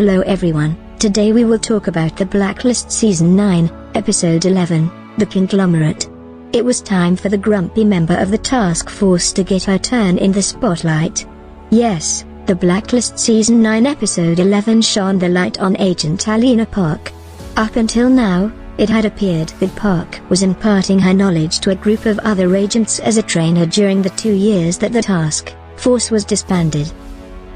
Hello everyone, today we will talk about the Blacklist Season 9, Episode 11, The Conglomerate. It was time for the grumpy member of the task force to get her turn in the spotlight. Yes, the Blacklist Season 9 Episode 11 shone the light on Agent Alina Park. Up until now, it had appeared that Park was imparting her knowledge to a group of other agents as a trainer during the 2 years that the task force was disbanded.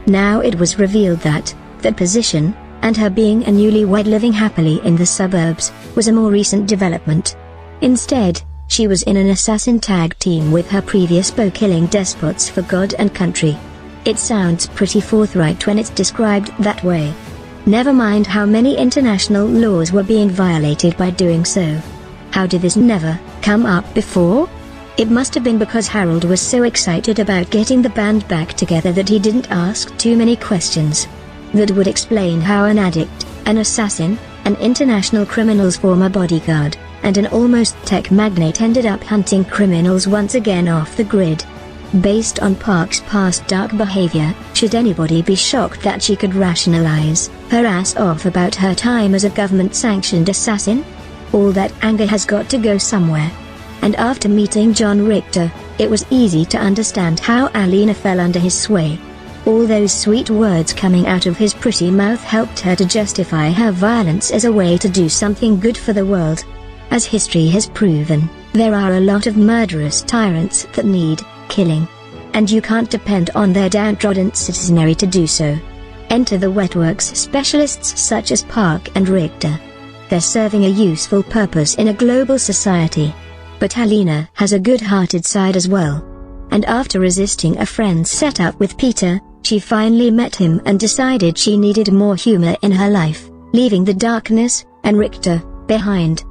Now it was revealed that position, and her being a newlywed living happily in the suburbs, was a more recent development. Instead, she was in an assassin tag team with her previous killing despots for God and country. It sounds pretty forthright when it's described that way. Never mind how many international laws were being violated by doing so. How did this never come up before? It must have been because Harold was so excited about getting the band back together that he didn't ask too many questions. That would explain how an addict, an assassin, an international criminal's former bodyguard, and an almost tech magnate ended up hunting criminals once again off the grid. Based on Park's past dark behavior, should anybody be shocked that she could rationalize her ass off about her time as a government-sanctioned assassin? All that anger has got to go somewhere. And after meeting John Richter, it was easy to understand how Alina fell under his sway. All those sweet words coming out of his pretty mouth helped her to justify her violence as a way to do something good for the world. As history has proven, there are a lot of murderous tyrants that need killing. And you can't depend on their downtrodden citizenry to do so. Enter the wetworks specialists such as Park and Richter. They're serving a useful purpose in a global society. But Alina has a good-hearted side as well. And after resisting a friend's setup with Peter, she finally met him and decided she needed more humor in her life, leaving the darkness and Richter behind.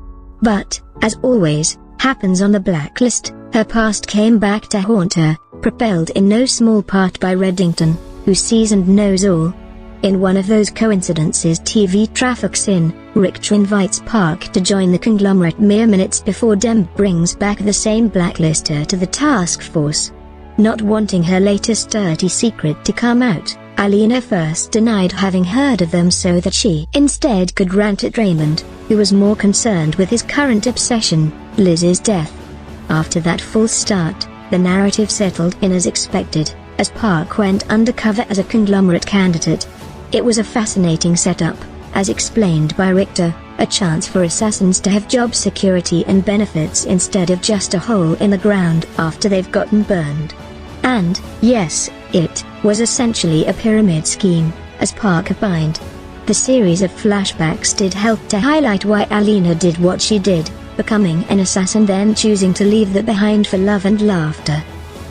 But, as always happens on the Blacklist, her past came back to haunt her, propelled in no small part by Reddington, who sees and knows all. In one of those coincidences TV traffics in, Richter invites Park to join the Conglomerate mere minutes before Demb brings back the same Blacklister to the task force. Not wanting her latest dirty secret to come out, Alina first denied having heard of them so that she instead could rant at Raymond, who was more concerned with his current obsession, Liz's death. After that false start, the narrative settled in as expected, as Park went undercover as a Conglomerate candidate. It was a fascinating setup, as explained by Richter, a chance for assassins to have job security and benefits instead of just a hole in the ground after they've gotten burned. And, yes, it was essentially a pyramid scheme, as Park opined. The series of flashbacks did help to highlight why Alina did what she did, becoming an assassin then choosing to leave that behind for love and laughter.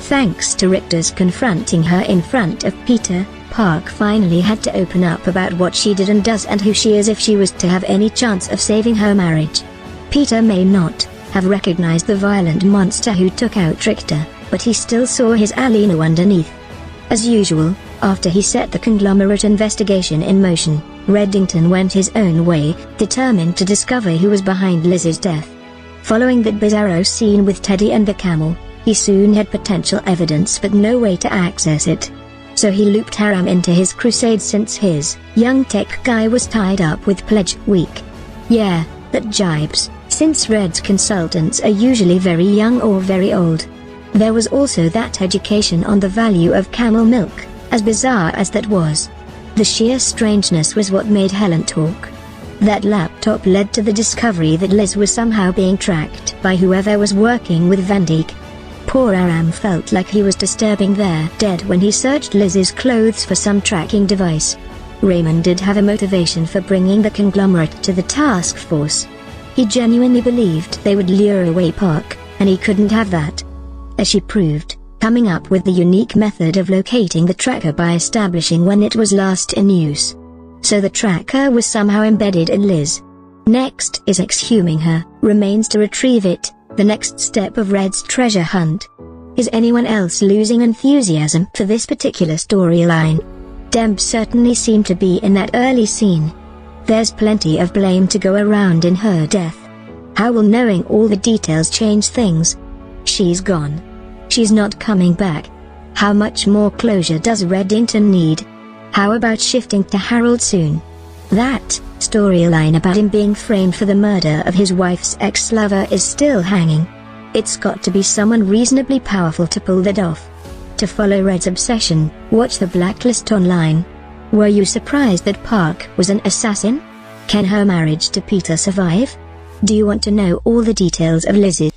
Thanks to Richter's confronting her in front of Peter, Park finally had to open up about what she did and does and who she is if she was to have any chance of saving her marriage. Peter may not have recognized the violent monster who took out Richter, but he still saw his Alina underneath. As usual, after he set the Conglomerate investigation in motion, Reddington went his own way, determined to discover who was behind Liz's death. Following that bizarro scene with Teddy and the camel, he soon had potential evidence but no way to access it. So he looped Aram into his crusade since his young tech guy was tied up with Pledge Week. Yeah, that jibes, since Red's consultants are usually very young or very old. There was also that education on the value of camel milk, as bizarre as that was. The sheer strangeness was what made Helen talk. That laptop led to the discovery that Liz was somehow being tracked by whoever was working with Van Dijk. Poor Aram felt like he was disturbing their dead when he searched Liz's clothes for some tracking device. Raymond did have a motivation for bringing the Conglomerate to the task force. He genuinely believed they would lure away Park, and he couldn't have that. As she proved, coming up with the unique method of locating the tracker by establishing when it was last in use. So the tracker was somehow embedded in Liz. Next is exhuming her, remains to retrieve it, the next step of Red's treasure hunt. Is anyone else losing enthusiasm for this particular storyline? Demb certainly seemed to be in that early scene. There's plenty of blame to go around in her death. How will knowing all the details change things? She's gone. She's not coming back. How much more closure does Reddington need? How about shifting to Harold soon? That storyline about him being framed for the murder of his wife's ex-lover is still hanging. It's got to be someone reasonably powerful to pull that off. To follow Red's obsession, watch the Blacklist online. Were you surprised that Park was an assassin? Can her marriage to Peter survive? Do you want to know all the details of Liz's